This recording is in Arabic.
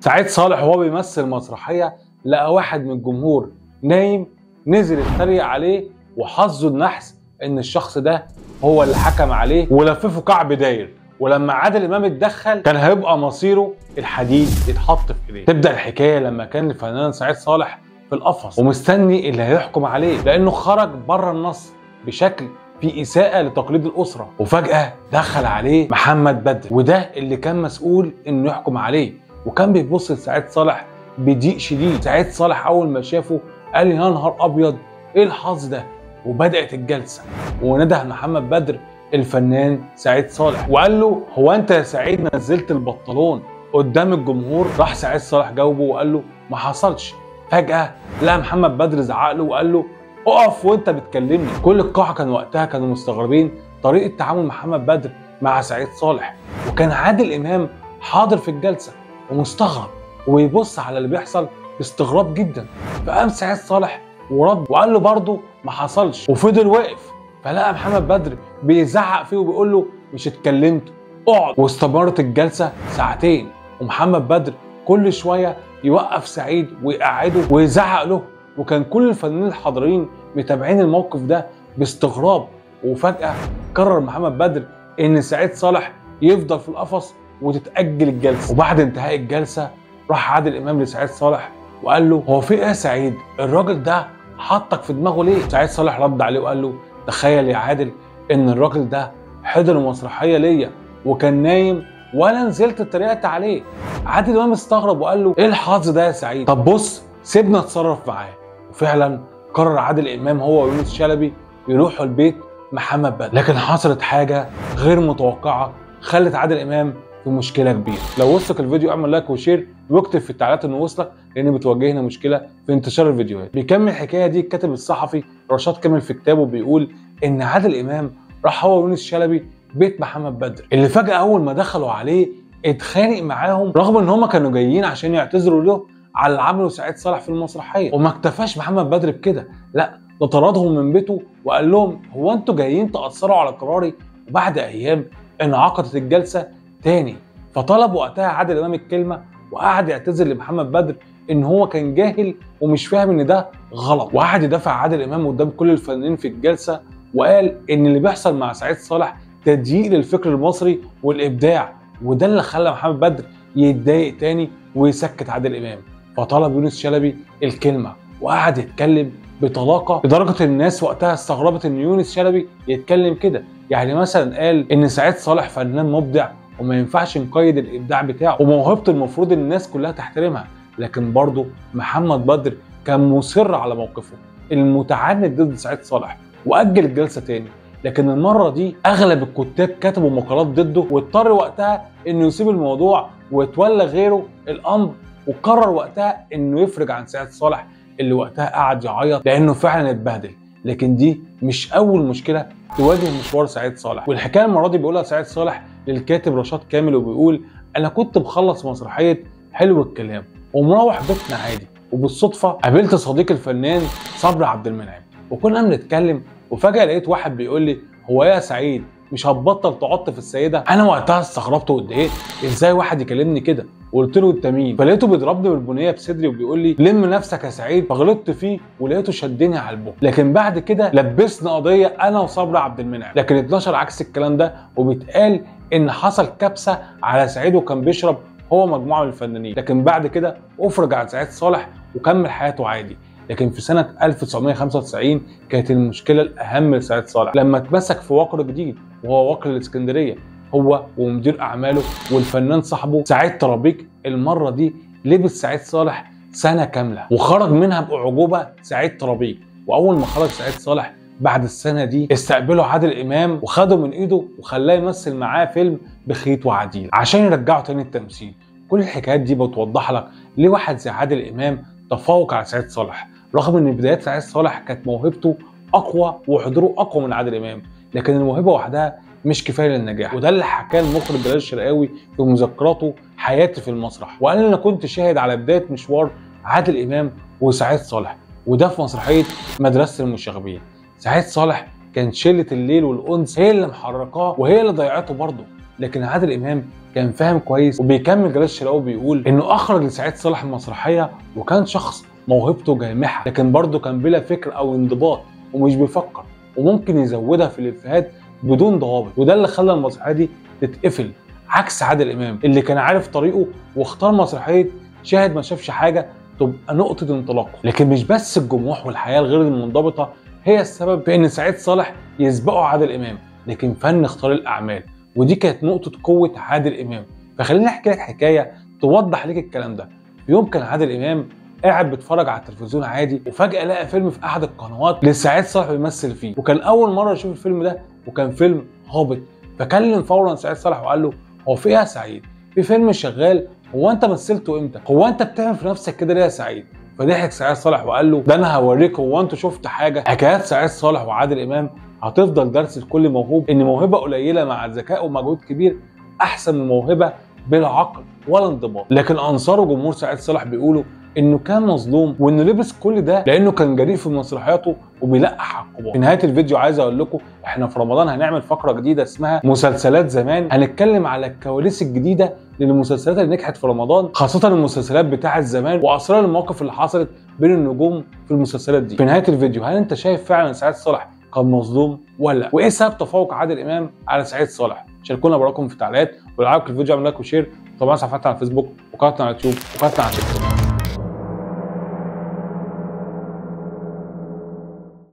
سعيد صالح وهو بيمثل مسرحيه لقى واحد من الجمهور نايم، نزل اتريق عليه وحظه النحس ان الشخص ده هو اللي حكم عليه ولففه كعب داير. ولما عادل امام اتدخل كان هيبقى مصيره الحديد يتحط في ايديه. تبدا الحكايه لما كان الفنان سعيد صالح في القفص ومستني اللي هيحكم عليه لانه خرج بره النص بشكل في اساءه لتقليد الاسره، وفجاه دخل عليه محمد بدر وده اللي كان مسؤول انه يحكم عليه، وكان بيبص لسعيد صالح بضيق شديد. سعيد صالح اول ما شافه قال يا نهار ابيض ايه الحظ ده، وبدات الجلسه ونده محمد بدر الفنان سعيد صالح وقال له هو انت يا سعيد نزلت البنطلون قدام الجمهور؟ راح سعيد صالح جاوبه وقال له ما حصلش. فجاه لقى محمد بدر زعق له وقال له اقف وانت بتكلمني. كل القاعه كان وقتها كانوا مستغربين طريقه تعامل محمد بدر مع سعيد صالح، وكان عادل امام حاضر في الجلسه ومستغرب وبيبص على اللي بيحصل باستغراب جدا. فقام سعيد صالح ورد وقال له برضه ما حصلش، وفضل واقف. فلقى محمد بدر بيزعق فيه وبيقول له مش اتكلمت اقعد. واستمرت الجلسه ساعتين، ومحمد بدر كل شويه يوقف سعيد ويقعده ويزعق له، وكان كل الفنانين الحاضرين متابعين الموقف ده باستغراب. وفجاه قرر محمد بدر ان سعيد صالح يفضل في القفص وتتاجل الجلسه. وبعد انتهاء الجلسه راح عادل امام لسعيد صالح وقال له هو في ايه يا سعيد، الراجل ده حطك في دماغه ليه؟ سعيد صالح رد عليه وقال له تخيل يا عادل ان الراجل ده حضر مسرحيه ليا وكان نايم وانا نزلت اتريقت عليه. عادل امام استغرب وقال له ايه الحظ ده يا سعيد، طب بص سيبنا اتصرف معاه. وفعلا قرر عادل امام هو ويونس شلبي يروحوا البيت محمد بدر، لكن حصلت حاجه غير متوقعه خلت عادل امام في مشكله كبيره. لو وصلك الفيديو اعمل لايك وشير واكتب في التعليقات انه وصلك لان بتواجهنا مشكله في انتشار الفيديوهات. بيكمل الحكايه دي الكاتب الصحفي رشاد كامل في كتابه بيقول ان عادل امام راح هو ويونس شلبي بيت محمد بدر اللي فجاه اول ما دخلوا عليه اتخانق معاهم رغم ان هم كانوا جايين عشان يعتذروا له على اللي عمله سعيد صالح في المسرحيه. وما اكتفاش محمد بدر بكده، لا ده طردهم من بيته وقال لهم هو انتوا جايين تاثروا على قراري؟ وبعد ايام انعقدت الجلسه تاني، فطلب وقتها عادل امام الكلمه وقعد يعتذر لمحمد بدر ان هو كان جاهل ومش فاهم ان ده غلط. وقعد يدافع عادل امام قدام كل الفنانين في الجلسه وقال ان اللي بيحصل مع سعيد صالح تضييق للفكر المصري والابداع، وده اللي خلى محمد بدر يتضايق تاني ويسكت عادل امام. فطلب يونس شلبي الكلمه وقعد يتكلم بطلاقه لدرجه الناس وقتها استغربت ان يونس شلبي يتكلم كده. يعني مثلا قال ان سعيد صالح فنان مبدع وما ينفعش نقيد الابداع بتاعه وموهبته المفروض الناس كلها تحترمها، لكن برضه محمد بدر كان مصر على موقفه المتعند ضد سعيد صالح واجل الجلسه تاني. لكن المره دي اغلب الكتاب كتبوا مقالات ضده واضطر وقتها انه يسيب الموضوع ويتولى غيره الامر، وقرر وقتها انه يفرج عن سعيد صالح اللي وقتها قعد يعيط لانه فعلا اتبهدل. لكن دي مش اول مشكله تواجه مشوار سعيد صالح، والحكايه المره دي بيقولها سعيد صالح للكاتب رشاد كامل وبيقول انا كنت بخلص مسرحيه حلو الكلام ومروح بيتنا عادي، وبالصدفه قابلت صديقي الفنان صبري عبد المنعم وكنا بنتكلم وفجاه لقيت واحد بيقول لي هو ايه يا سعيد مش هتبطل تعط في السيده؟ انا وقتها استغربت واتضايقت ازاي واحد يكلمني كده، وقلت له انت مين؟ فلقيته بيضربني بالبنيه بصدري وبيقول لي لم نفسك يا سعيد، فغلطت فيه ولقيته شدني على البق. لكن بعد كده لبسنا قضيه انا وصبري عبد المنعم، لكن اتنشر عكس الكلام ده وبيتقال ان حصل كبسه على سعيد وكان بيشرب هو مجموعه من الفنانين. لكن بعد كده افرج عن سعيد صالح وكمل حياته عادي. لكن في سنه 1995 كانت المشكله الاهم لسعيد صالح لما اتمسك في وقر جديد وهو وقر الاسكندريه هو ومدير اعماله والفنان صاحبه سعيد طرابيك. المره دي لبس سعيد صالح سنه كامله وخرج منها باعجوبه سعيد طرابيك. واول ما خرج سعيد صالح بعد السنه دي استقبله عادل امام وخده من ايده وخلاه يمثل معاه فيلم بخيت وعديل عشان يرجعه تاني التمثيل. كل الحكايات دي بتوضح لك ليه واحد زي عادل امام تفوق على سعيد صالح رغم ان بدايات سعيد صالح كانت موهبته اقوى وحضوره اقوى من عادل امام، لكن الموهبه وحدها مش كفايه للنجاح. وده اللي حكاه المخرج بلال الشرقاوي في مذكراته حياتي في المسرح، وقال انا كنت شاهد على بدايه مشوار عادل امام وسعيد صالح وده في مسرحيه مدرسه المشاغبين. سعيد صالح كان شله الليل والانس هي اللي محركاه وهي اللي ضيعته برضه، لكن عادل امام كان فاهم كويس. وبيكمل جلال الشرقاوي بيقول انه اخرج لسعيد صالح المسرحيه وكان شخص موهبته جامحه، لكن برضه كان بلا فكر او انضباط ومش بيفكر، وممكن يزودها في الافيهات بدون ضوابط، وده اللي خلى المسرحيه دي تتقفل. عكس عادل امام اللي كان عارف طريقه واختار مسرحيه شاهد ما شافش حاجه تبقى نقطه انطلاقه. لكن مش بس الجموح والحياه الغير المنضبطه هي السبب في ان سعيد صالح يسبقه عادل امام، لكن فن اختيار الاعمال، ودي كانت نقطه قوه عادل امام. فخليني احكي لك حكايه توضح لك الكلام ده. في يوم كان عادل امام قاعد بيتفرج على التلفزيون عادي، وفجاه لقى فيلم في احد القنوات لسعيد صالح بيمثل فيه، وكان اول مره يشوف الفيلم ده وكان فيلم هابط. فكلم فورا سعيد صالح وقال له: هو في ايه يا سعيد؟ في فيلم شغال، هو انت مثلته امتى؟ هو انت بتعمل في نفسك كده ليه يا سعيد؟ فضحك سعيد صالح وقال له: ده انا هوريك، هو انتوا شفت حاجه؟ حكايات سعيد صالح وعادل امام هتفضل درس لكل موهوب ان موهبه قليله مع ذكاء ومجهود كبير احسن من موهبه بلا عقل ولا انضباط. لكن انصار وجمهور سعيد صالح بيقولوا انه كان مظلوم وانه لبس كل ده لانه كان جريء في مسرحياته وبيلقح على الكبار. في نهايه الفيديو عايز اقول لكم احنا في رمضان هنعمل فقره جديده اسمها مسلسلات زمان، هنتكلم على الكواليس الجديده للمسلسلات اللي نجحت في رمضان، خاصه المسلسلات بتاعه زمان واسرار المواقف اللي حصلت بين النجوم في المسلسلات دي. في نهايه الفيديو هل انت شايف فعلا سعيد صالح كان مظلوم ولا لا؟ وايه سبب تفوق عادل امام على سعيد صالح؟ شاركونا برايكم في التعليقات، ولو عجبك الفيديو اعمل لايك وشير، وطبعا صفحتنا على الفيسبوك وقناتنا على اليوتيوب وقناتنا على تيك توك.